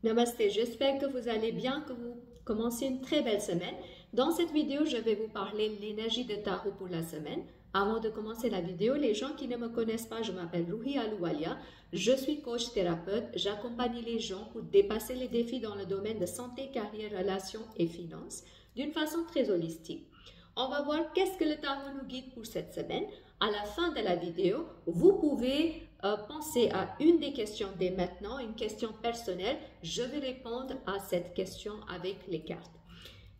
Namaste, j'espère que vous allez bien, que vous commencez une très belle semaine. Dans cette vidéo, je vais vous parler de l'énergie de tarot pour la semaine. Avant de commencer la vidéo, les gens qui ne me connaissent pas, je m'appelle Ruhi Alouwalia. Je suis coach thérapeute. J'accompagne les gens pour dépasser les défis dans le domaine de santé, carrière, relations et finances d'une façon très holistique. On va voir qu'est-ce que le tarot nous guide pour cette semaine. À la fin de la vidéo, vous pouvez penser à une des questions dès maintenant, une question personnelle. Je vais répondre à cette question avec les cartes.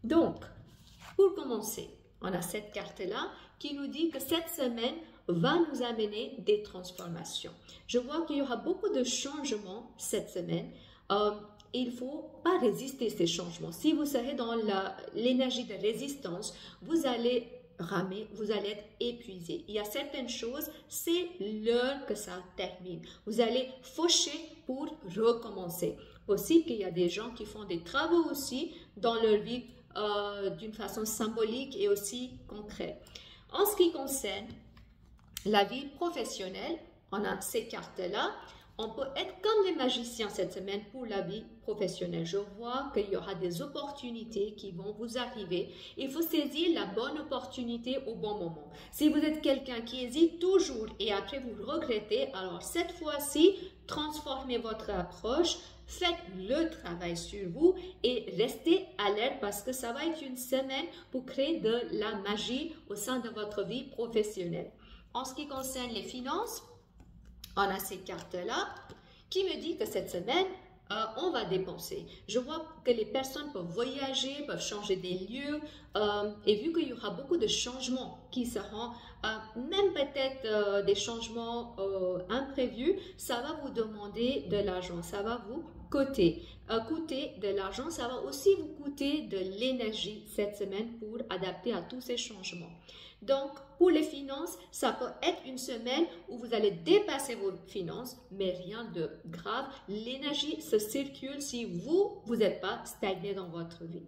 Donc, pour commencer, on a cette carte-là qui nous dit que cette semaine va nous amener des transformations. Je vois qu'il y aura beaucoup de changements cette semaine. Il ne faut pas résister ces changements. Si vous serez dans l'énergie de résistance, vous allez ramer, vous allez être épuisé. Il y a certaines choses, c'est l'heure que ça termine. Vous allez faucher pour recommencer. Possible qu'il y a des gens qui font des travaux aussi dans leur vie d'une façon symbolique et aussi concrète. En ce qui concerne la vie professionnelle, on a ces cartes-là. On peut être comme des magiciens cette semaine pour la vie professionnelle. Je vois qu'il y aura des opportunités qui vont vous arriver. Il faut saisir la bonne opportunité au bon moment. Si vous êtes quelqu'un qui hésite toujours et après vous regrettez, alors cette fois-ci, transformez votre approche, faites le travail sur vous et restez alerte parce que ça va être une semaine pour créer de la magie au sein de votre vie professionnelle. En ce qui concerne les finances, on a ces cartes-là qui me dit que cette semaine, on va dépenser. Je vois que les personnes peuvent voyager, peuvent changer des lieux et vu qu'il y aura beaucoup de changements qui seront, même peut-être des changements imprévus, ça va vous demander de l'argent, ça va vous coûter de l'argent, ça va aussi vous coûter de l'énergie cette semaine pour adapter à tous ces changements. Donc, pour les finances, ça peut être une semaine où vous allez dépasser vos finances, mais rien de grave. L'énergie se circule si vous n'êtes pas stagné dans votre vie.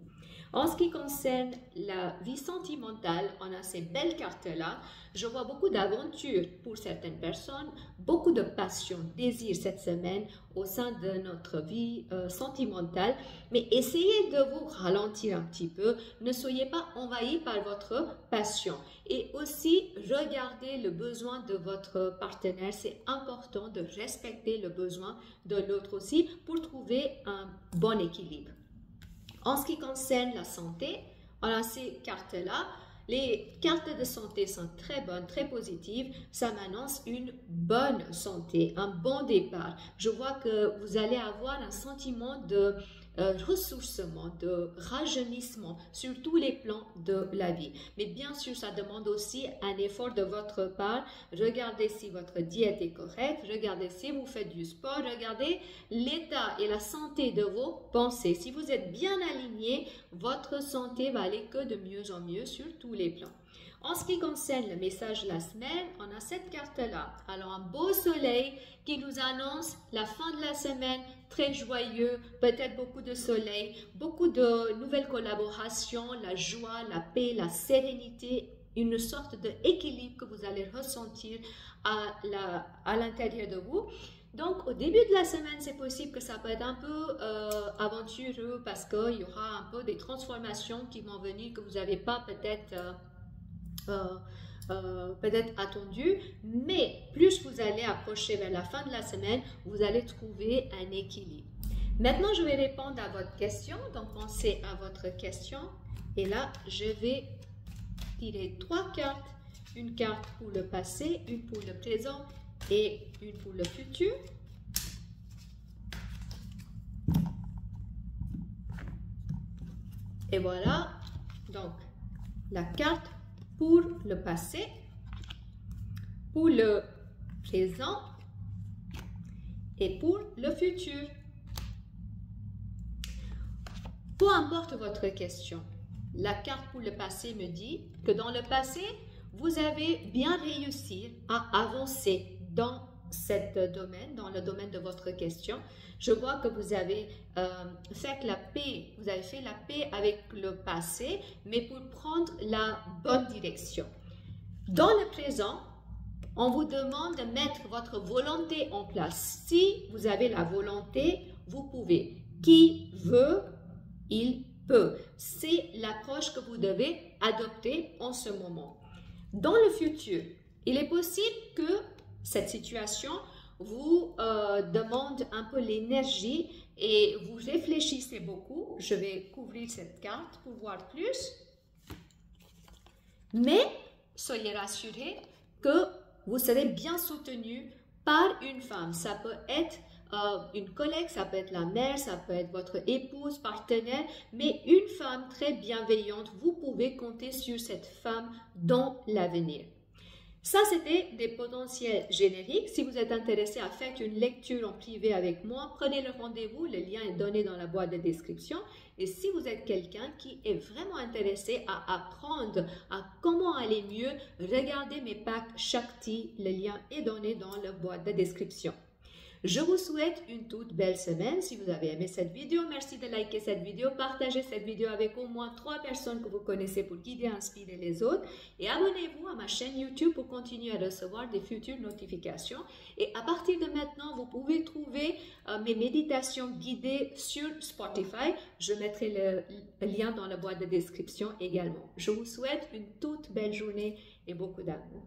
En ce qui concerne la vie sentimentale, on a ces belles cartes-là. Je vois beaucoup d'aventures pour certaines personnes, beaucoup de passion, désir cette semaine au sein de notre vie sentimentale. Mais essayez de vous ralentir un petit peu. Ne soyez pas envahi par votre passion. Et aussi, regardez le besoin de votre partenaire. C'est important de respecter le besoin de l'autre aussi pour trouver un bon équilibre. En ce qui concerne la santé, on a ces cartes-là. Les cartes de santé sont très bonnes, très positives. Ça m'annonce une bonne santé, un bon départ. Je vois que vous allez avoir un sentiment de ressourcement, de rajeunissement sur tous les plans de la vie. Mais bien sûr, ça demande aussi un effort de votre part. Regardez si votre diète est correcte, regardez si vous faites du sport, regardez l'état et la santé de vos pensées. Si vous êtes bien aligné, votre santé va aller que de mieux en mieux sur tous les plans. En ce qui concerne le message de la semaine, on a cette carte-là. Alors, un beau soleil qui nous annonce la fin de la semaine, très joyeux, peut-être beaucoup de soleil, beaucoup de nouvelles collaborations, la joie, la paix, la sérénité, une sorte d'équilibre que vous allez ressentir à l'intérieur de vous. Donc, au début de la semaine, c'est possible que ça peut être un peu aventureux parce qu'il y aura un peu des transformations qui vont venir que vous n'avez pas peut-être attendu, mais plus vous allez approcher vers la fin de la semaine, vous allez trouver un équilibre. Maintenant, je vais répondre à votre question, donc pensez à votre question et là, je vais tirer 3 cartes, une carte pour le passé, une pour le présent et une pour le futur. Et voilà, donc la carte pour le passé, pour le présent et pour le futur. Peu importe votre question, la carte pour le passé me dit que dans le passé, vous avez bien réussi à avancer dans dans le domaine de votre question. Je vois que vous avez fait la paix, vous avez fait la paix avec le passé, mais pour prendre la bonne direction. Dans le présent, on vous demande de mettre votre volonté en place. Si vous avez la volonté, vous pouvez. Qui veut, il peut. C'est l'approche que vous devez adopter en ce moment. Dans le futur, il est possible que cette situation vous demande un peu l'énergie et vous réfléchissez beaucoup. Je vais couvrir cette carte pour voir plus. Mais soyez rassurés que vous serez bien soutenu par une femme. Ça peut être une collègue, ça peut être la mère, ça peut être votre épouse, partenaire, mais une femme très bienveillante, vous pouvez compter sur cette femme dans l'avenir. Ça, c'était des potentiels génériques. Si vous êtes intéressé à faire une lecture en privé avec moi, prenez le rendez-vous. Le lien est donné dans la boîte de description. Et si vous êtes quelqu'un qui est vraiment intéressé à apprendre à comment aller mieux, regardez mes packs Shakti. Le lien est donné dans la boîte de description. Je vous souhaite une toute belle semaine. Si vous avez aimé cette vidéo, merci de liker cette vidéo, partagez cette vidéo avec au moins 3 personnes que vous connaissez pour guider et inspirer les autres. Et abonnez-vous à ma chaîne YouTube pour continuer à recevoir des futures notifications. Et à partir de maintenant, vous pouvez trouver mes méditations guidées sur Spotify. Je mettrai le lien dans la boîte de description également. Je vous souhaite une toute belle journée et beaucoup d'amour.